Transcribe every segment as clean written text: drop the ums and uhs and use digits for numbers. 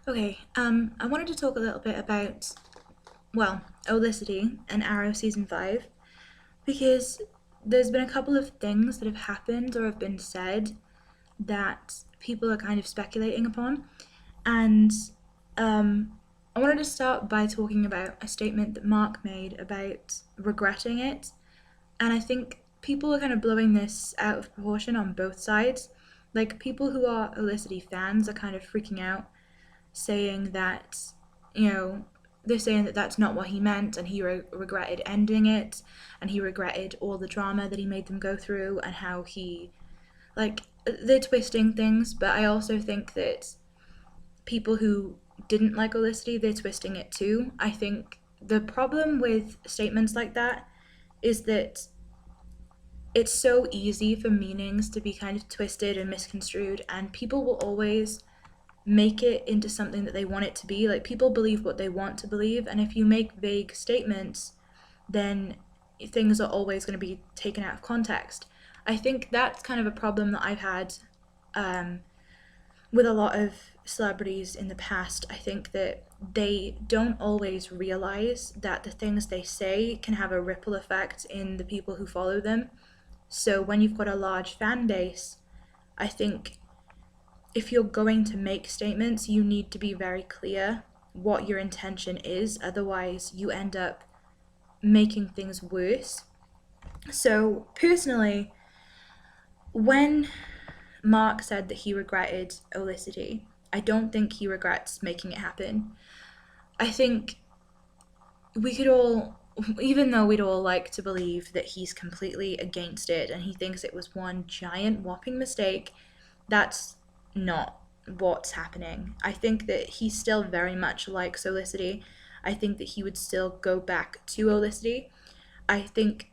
Okay, I wanted to talk a little bit about, well, Olicity and Arrow Season 5, because there's been a couple of things that have happened or have been said that people are kind of speculating upon. And I wanted to start by talking about a statement that Mark made about regretting it. And I think people are kind of blowing this out of proportion on both sides. Like, people who are Olicity fans are kind of freaking out saying that, you know, they're saying that that's not what he meant and he regretted ending it and he regretted all the drama that he made them go through and how he, like, they're twisting things, but I also think that people who didn't like Olicity, they're twisting it too. I think the problem with statements like that is that it's so easy for meanings to be kind of twisted and misconstrued, and people will always make it into something that they want it to be. Like, people believe what they want to believe, and if you make vague statements, then things are always going to be taken out of context. I think that's kind of a problem that I've had um, with a lot of celebrities in the past. I think that they don't always realize that the things they say can have a ripple effect in the people who follow them. So when you've got a large fan base, I think if you're going to make statements, you need to be very clear what your intention is. Otherwise, you end up making things worse. So, personally, when Mark said that he regretted Olicity, I don't think he regrets making it happen. I think we could all, even though we'd all like to believe that he's completely against it and he thinks it was one giant whopping mistake, that's not what's happening. I think that he still very much likes Olicity. I think that he would still go back to Olicity. I think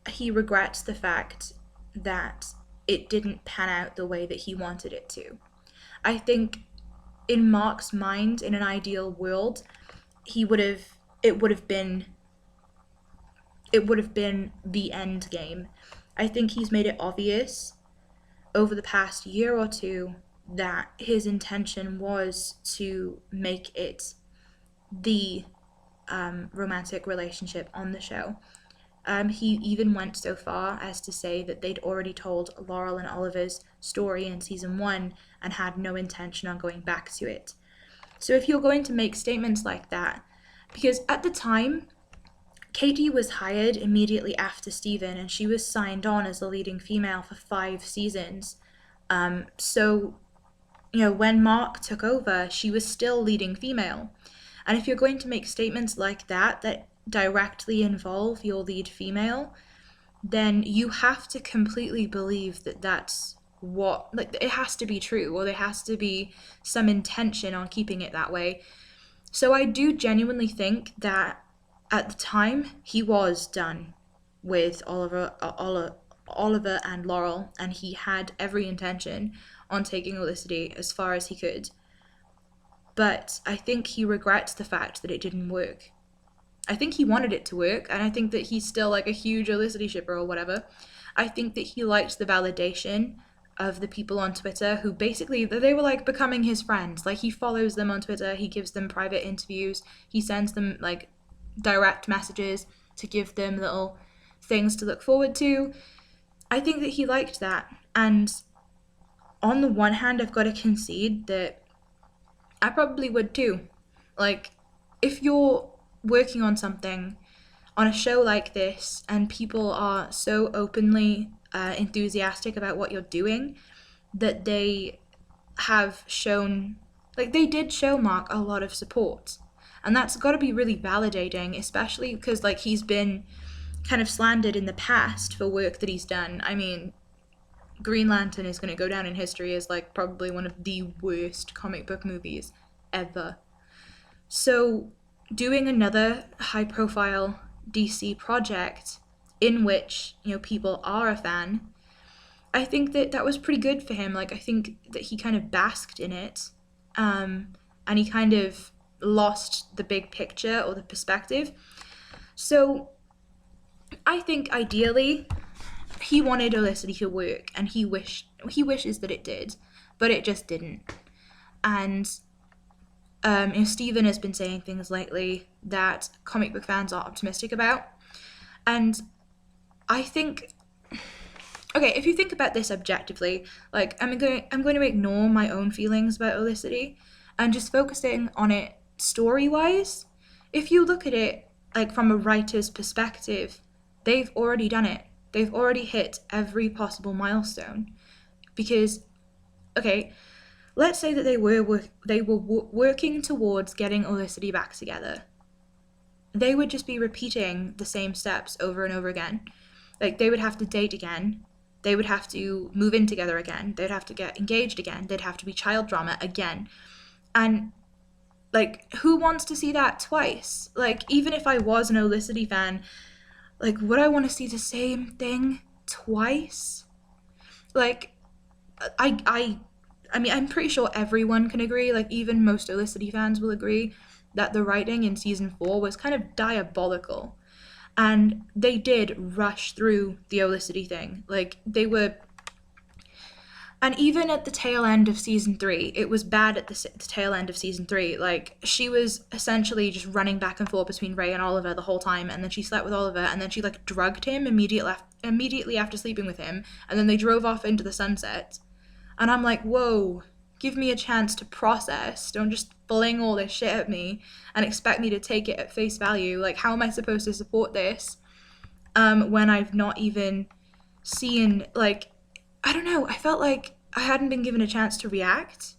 he regrets the fact that it didn't pan out the way that he wanted it to. I think in Mark's mind, in an ideal world, he would have it would have been the end game. I think he's made it obvious over the past year or two that his intention was to make it the romantic relationship on the show. He even went so far as to say that they'd already told Laurel and Oliver's story in season one and had no intention on going back to it. So if you're going to make statements like that, because at the time, Katie was hired immediately after Steven and she was signed on as the leading female for 5 seasons. So, when Mark took over, she was still leading female. And if you're going to make statements like that directly involve your lead female, then you have to completely believe that that's what, like, it has to be true, or there has to be some intention on keeping it that way. So I do genuinely think that at the time he was done with Oliver and Laurel, and he had every intention on taking Olicity as far as he could. But I think he regrets the fact that it didn't work. I think he wanted it to work, and I think that he's still like a huge Olicity shipper or whatever. I think that he liked the validation of the people on Twitter who basically, they were like becoming his friends. Like, he follows them on Twitter, he gives them private interviews, he sends them like direct messages to give them little things to look forward to. I think that he liked that. And on the one hand, I've got to concede that I probably would too. Like, if you're working on something on a show like this and people are so openly enthusiastic about what you're doing that they have shown, like, they did show Mark a lot of support. And that's got to be really validating, especially because, like, he's been kind of slandered in the past for work that he's done. I mean, Green Lantern is going to go down in history as, like, probably one of the worst comic book movies ever. So doing another high profile DC project in which, people are a fan, I think that that was pretty good for him. Like, I think that he kind of basked in it, and he kind of lost the big picture or the perspective. So I think ideally he wanted Olicity to work, and he wishes that it did, but it just didn't. And Stephen has been saying things lately that comic book fans are optimistic about. And I think, okay, if you think about this objectively, like I'm going to ignore my own feelings about Olicity and just focusing on it story wise. If you look at it like from a writer's perspective, they've already done it. They've already hit every possible milestone. Because, okay, let's say that they were working towards getting Olicity back together. They would just be repeating the same steps over and over again. Like, they would have to date again. They would have to move in together again. They'd have to get engaged again. They'd have to be child drama again. And, like, who wants to see that twice? Like, even if I was an Olicity fan, like, would I want to see the same thing twice? Like, I mean, I'm pretty sure everyone can agree, like, even most Olicity fans will agree, that the writing in season 4 was kind of diabolical. And they did rush through the Olicity thing. Like, they were. And even at the tail end of season 3, it was bad at the tail end of season 3. Like, she was essentially just running back and forth between Ray and Oliver the whole time, and then she slept with Oliver, and then she, like, drugged him immediately after sleeping with him, and then they drove off into the sunset. And I'm like, whoa, give me a chance to process. Don't just fling all this shit at me and expect me to take it at face value. Like, how am I supposed to support this when I've not even seen, like, I don't know, I felt like I hadn't been given a chance to react.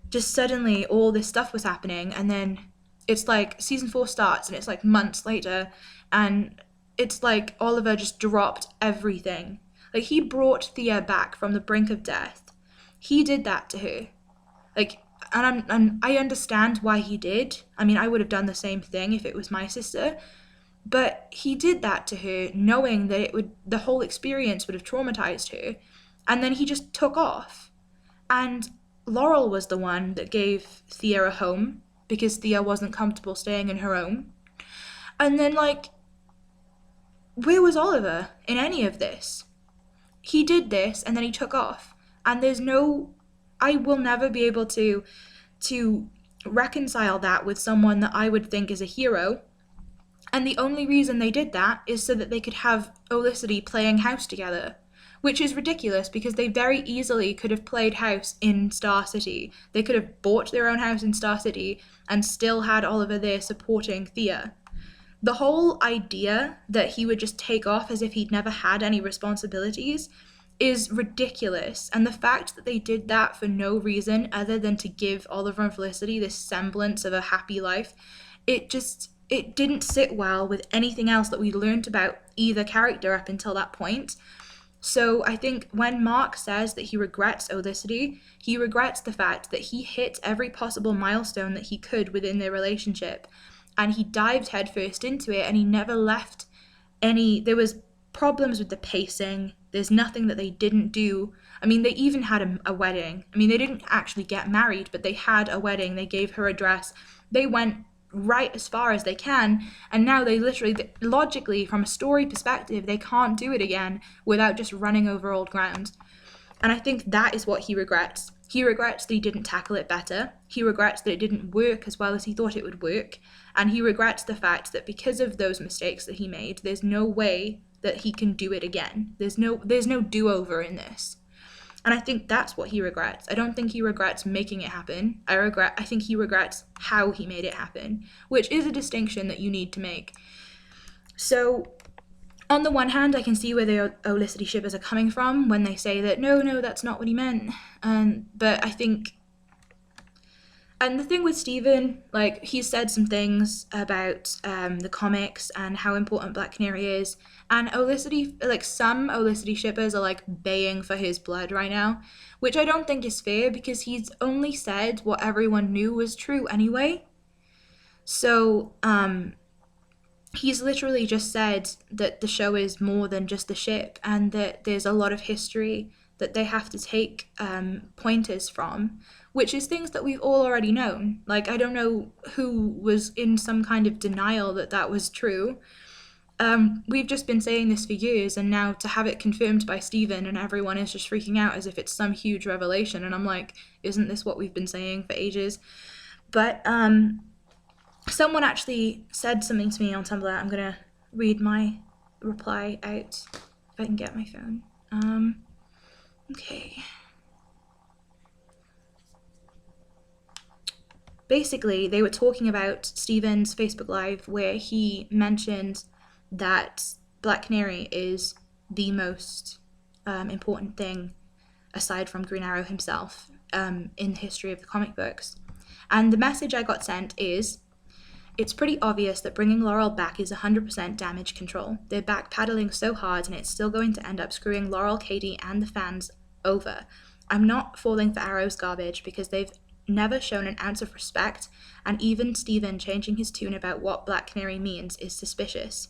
Just suddenly all this stuff was happening, and then it's like season 4 starts, and it's like months later, and it's like Oliver just dropped everything. Like, he brought Thea back from the brink of death. He did that to her. Like, and I understand why he did. I mean, I would have done the same thing if it was my sister. But he did that to her, knowing that the whole experience would have traumatized her. And then he just took off. And Laurel was the one that gave Thea a home, because Thea wasn't comfortable staying in her own. And then, like, where was Oliver in any of this? He did this, and then he took off. And I will never be able to reconcile that with someone that I would think is a hero. And the only reason they did that is so that they could have Olicity playing house together, which is ridiculous, because they very easily could have played house in Star City. They could have bought their own house in Star City and still had Oliver there supporting Thea. The whole idea that he would just take off as if he'd never had any responsibilities is ridiculous. And the fact that they did that for no reason other than to give Oliver and Felicity this semblance of a happy life, it didn't sit well with anything else that we learned about either character up until that point. So I think when Marc says that he regrets Olicity, he regrets the fact that he hit every possible milestone that he could within their relationship. And he dived headfirst into it, and he never left there was problems with the pacing. There's nothing that they didn't do. I mean, they even had a wedding. I mean, they didn't actually get married, but they had a wedding. They gave her a dress. They went right as far as they can, and now they logically, from a story perspective, they can't do it again without just running over old ground. And I think that is what he regrets. He regrets that he didn't tackle it better. He regrets that it didn't work as well as he thought it would work. And he regrets the fact that because of those mistakes that he made, there's no way that he can do it again. There's no do-over in this. And I think that's what he regrets. I don't think he regrets making it happen. I think he regrets how he made it happen, which is a distinction that you need to make. So, on the one hand, I can see where the Olicity shippers are coming from when they say that, no, that's not what he meant. But I think... And the thing with Stephen, like, he said some things about the comics and how important Black Canary is. And Olicity, like, some Olicity shippers are, like, baying for his blood right now, which I don't think is fair, because he's only said what everyone knew was true anyway. So, he's literally just said that the show is more than just a ship, and that there's a lot of history that they have to take pointers from, which is things that we've all already known. Like, I don't know who was in some kind of denial that that was true. We've just been saying this for years, and now to have it confirmed by Stephen and everyone is just freaking out as if it's some huge revelation, and I'm like, isn't this what we've been saying for ages? But someone actually said something to me on Tumblr. I'm gonna read my reply out if I can get my phone. Okay. Basically, they were talking about Steven's Facebook Live where he mentioned that Black Canary is the most important thing, aside from Green Arrow himself, in the history of the comic books. And the message I got sent is, it's pretty obvious that bringing Laurel back is 100% damage control. They're backpedaling so hard and it's still going to end up screwing Laurel, Katie, and the fans over. I'm not falling for Arrow's garbage because they've never shown an ounce of respect, and even Steven changing his tune about what Black Canary means is suspicious.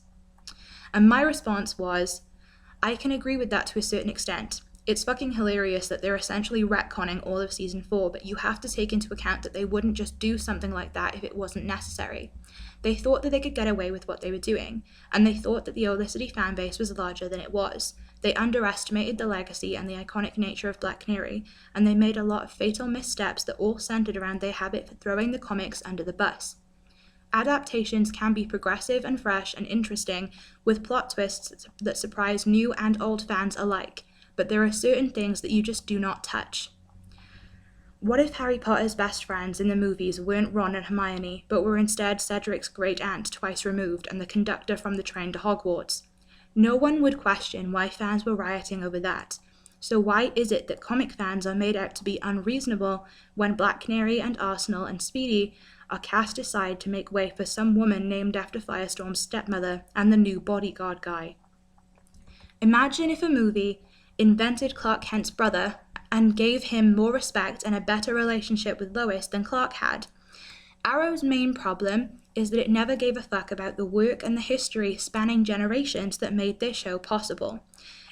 And my response was, I can agree with that to a certain extent. It's fucking hilarious that they're essentially retconning all of season 4, but you have to take into account that they wouldn't just do something like that if it wasn't necessary. They thought that they could get away with what they were doing, and they thought that the Olicity fanbase was larger than it was. They underestimated the legacy and the iconic nature of Black Canary, and they made a lot of fatal missteps that all centered around their habit for throwing the comics under the bus. Adaptations can be progressive and fresh and interesting, with plot twists that surprise new and old fans alike, but there are certain things that you just do not touch. What if Harry Potter's best friends in the movies weren't Ron and Hermione, but were instead Cedric's great aunt twice removed and the conductor from the train to Hogwarts? No one would question why fans were rioting over that. So why is it that comic fans are made out to be unreasonable when Black Canary and Arsenal and Speedy are cast aside to make way for some woman named after Firestorm's stepmother and the new bodyguard guy? Imagine if a movie invented Clark Kent's brother and gave him more respect and a better relationship with Lois than Clark had. Arrow's main problem is that it never gave a fuck about the work and the history spanning generations that made this show possible.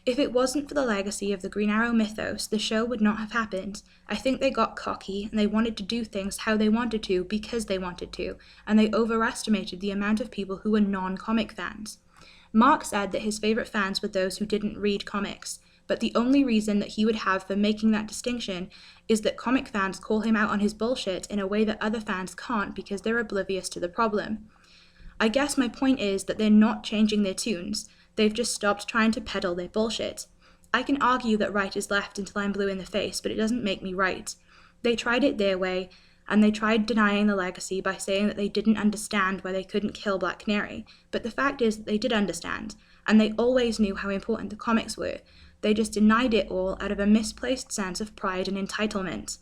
If it wasn't for the legacy of the Green Arrow mythos, the show would not have happened. I think they got cocky and they wanted to do things how they wanted to because they wanted to, and they overestimated the amount of people who were non-comic fans. Marc said that his favorite fans were those who didn't read comics, but the only reason that he would have for making that distinction is that comic fans call him out on his bullshit in a way that other fans can't because they're oblivious to the problem. I guess my point is that they're not changing their tunes, they've just stopped trying to peddle their bullshit. I can argue that right is left until I'm blue in the face, but it doesn't make me right. They tried it their way, and they tried denying the legacy by saying that they didn't understand why they couldn't kill Black Canary, but the fact is that they did understand, and they always knew how important the comics were. They just denied it all out of a misplaced sense of pride and entitlement.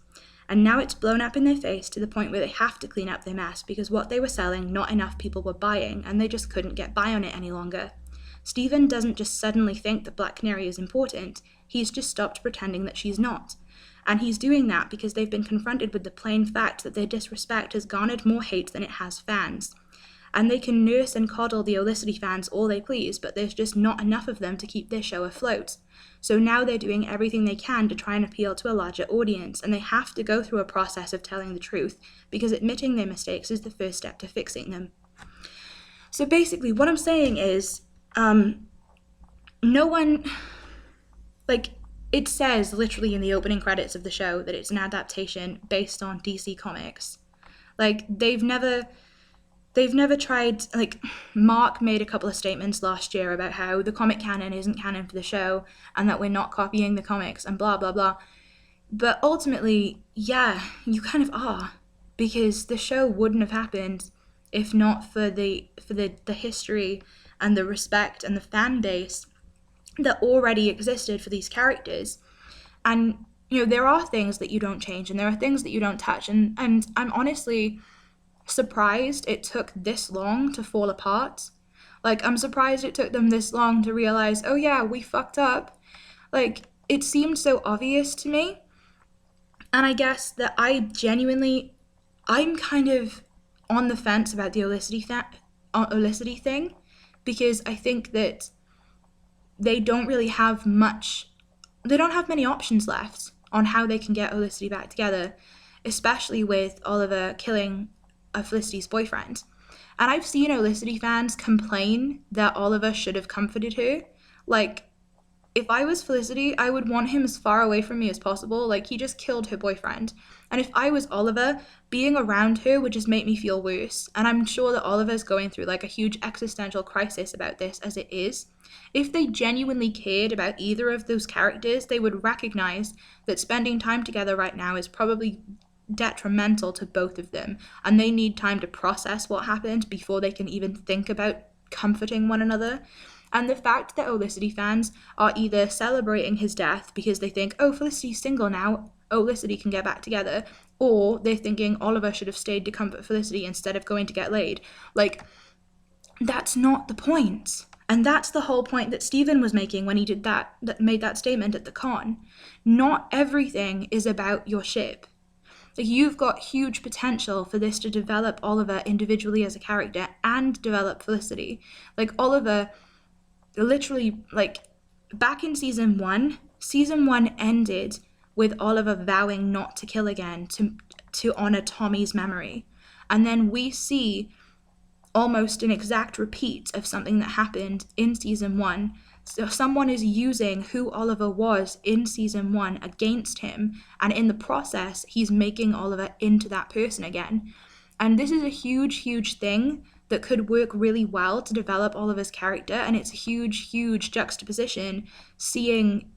And now it's blown up in their face to the point where they have to clean up their mess because what they were selling, not enough people were buying, and they just couldn't get by on it any longer. Steven doesn't just suddenly think that Black Canary is important, he's just stopped pretending that she's not. And he's doing that because they've been confronted with the plain fact that their disrespect has garnered more hate than it has fans. And they can nurse and coddle the Olicity fans all they please, but there's just not enough of them to keep their show afloat. So now they're doing everything they can to try and appeal to a larger audience, and they have to go through a process of telling the truth, because admitting their mistakes is the first step to fixing them. So basically, what I'm saying is, no one, it says literally in the opening credits of the show that it's an adaptation based on DC Comics. They've never tried, Marc made a couple of statements last year about how the comic canon isn't canon for the show and that we're not copying the comics and blah, blah, blah. But ultimately, yeah, you kind of are, because the show wouldn't have happened if not for the history and the respect and the fan base that already existed for these characters. And, there are things that you don't change and there are things that you don't touch. And I'm honestly surprised it took this long to fall apart. I'm surprised it took them this long to realize, oh yeah, we fucked up. It seemed so obvious to me. And I guess that I'm kind of on the fence about the Olicity thing, because I think that they don't have many options left on how they can get Olicity back together, especially with Oliver killing Felicity's boyfriend. And I've seen Olicity fans complain that Oliver should have comforted her. if I was Felicity, I would want him as far away from me as possible. Like, he just killed her boyfriend. And if I was Oliver, being around her would just make me feel worse. And I'm sure that Oliver's going through like a huge existential crisis about this as it is. If they genuinely cared about either of those characters, they would recognize that spending time together right now is probably detrimental to both of them. And they need time to process what happened before they can even think about comforting one another. And the fact that Olicity fans are either celebrating his death because they think, oh, Felicity's single now, Olicity can get back together, or they're thinking Oliver should have stayed to comfort Felicity instead of going to get laid. Like, that's not the point. And that's the whole point that Stephen was making when he did that made that statement at the con. Not everything is about your ship. Like, you've got huge potential for this to develop Oliver individually as a character and develop Felicity. Like, Oliver literally, like, back in season one ended with Oliver vowing not to kill again to honor Tommy's memory. And then we see almost an exact repeat of something that happened in season one. So someone is using who Oliver was in season one against him, and in the process, he's making Oliver into that person again. And this is a huge, huge thing that could work really well to develop Oliver's character, and it's a huge, huge juxtaposition seeing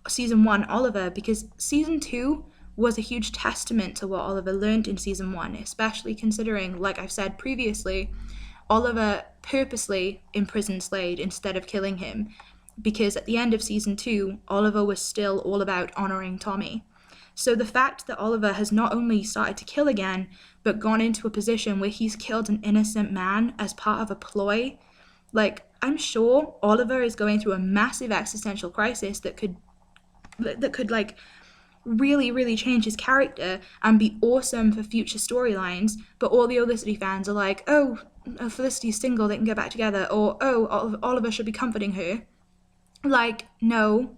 season one Oliver, because season two was a huge testament to what Oliver learned in season one, especially considering, like I've said previously, Oliver purposely imprisoned Slade instead of killing him, because at the end of season two, Oliver was still all about honoring Tommy. So the fact that Oliver has not only started to kill again, but gone into a position where he's killed an innocent man as part of a ploy, like, I'm sure Oliver is going through a massive existential crisis that could like really, really change his character and be awesome for future storylines. But all the Olicity fans are like, oh, Felicity's single, they can get back together, or oh, Oliver should be comforting her. Like, no.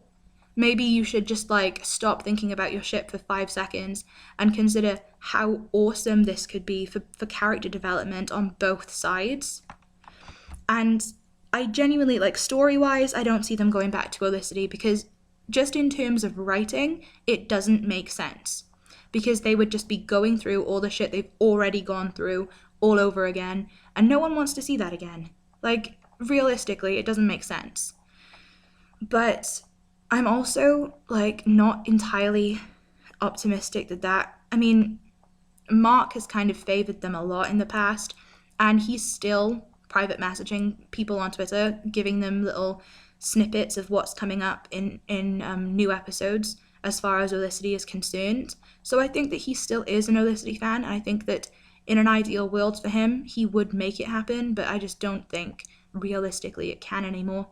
Maybe you should just, like, stop thinking about your ship for 5 seconds and consider how awesome this could be for character development on both sides. And I genuinely, like, story-wise, I don't see them going back to Olicity, because just in terms of writing, it doesn't make sense. Because they would just be going through all the shit they've already gone through all over again, and no one wants to see that again. Like, realistically, it doesn't make sense. But I'm also, like, not entirely optimistic that I mean, Marc has kind of favored them a lot in the past, and he's still private messaging people on Twitter, giving them little snippets of what's coming up in new episodes as far as Olicity is concerned. So I think that he still is an Olicity fan, and I think that in an ideal world for him, he would make it happen, but I just don't think realistically it can anymore.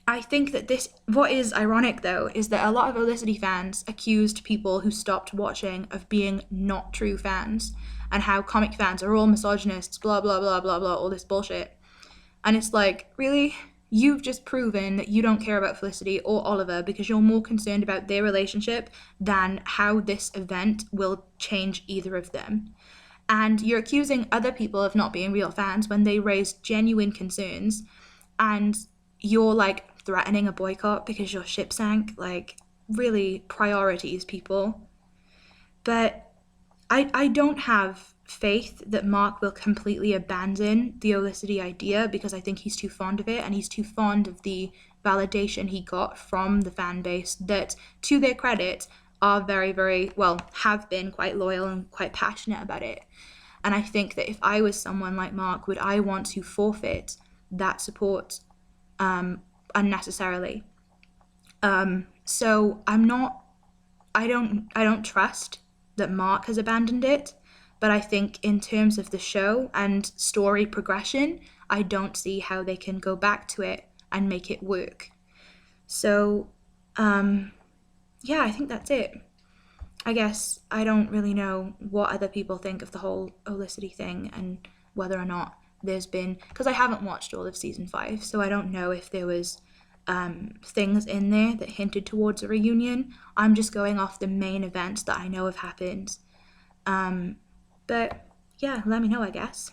I think that what is ironic though, is that a lot of Olicity fans accused people who stopped watching of being not true fans, and how comic fans are all misogynists, blah, blah, blah, blah, blah, all this bullshit. And it's like, really? You've just proven that you don't care about Felicity or Oliver because you're more concerned about their relationship than how this event will change either of them. And you're accusing other people of not being real fans when they raise genuine concerns, and you're, like, threatening a boycott because your ship sank. Like, really, priorities, people. But I don't have faith that Marc will completely abandon the Olicity idea, because I think he's too fond of it, and he's too fond of the validation he got from the fan base that, to their credit, are very, very, well, have been quite loyal and quite passionate about it. And I think that if I was someone like Marc, would I want to forfeit that support unnecessarily? So I don't trust that Marc has abandoned it, but I think in terms of the show and story progression, I don't see how they can go back to it and make it work. So, yeah, I think that's it. I guess I don't really know what other people think of the whole Olicity thing, and whether or not there's been, because I haven't watched all of season 5, so I don't know if there was things in there that hinted towards a reunion. I'm just going off the main events that I know have happened. But yeah, let me know, I guess.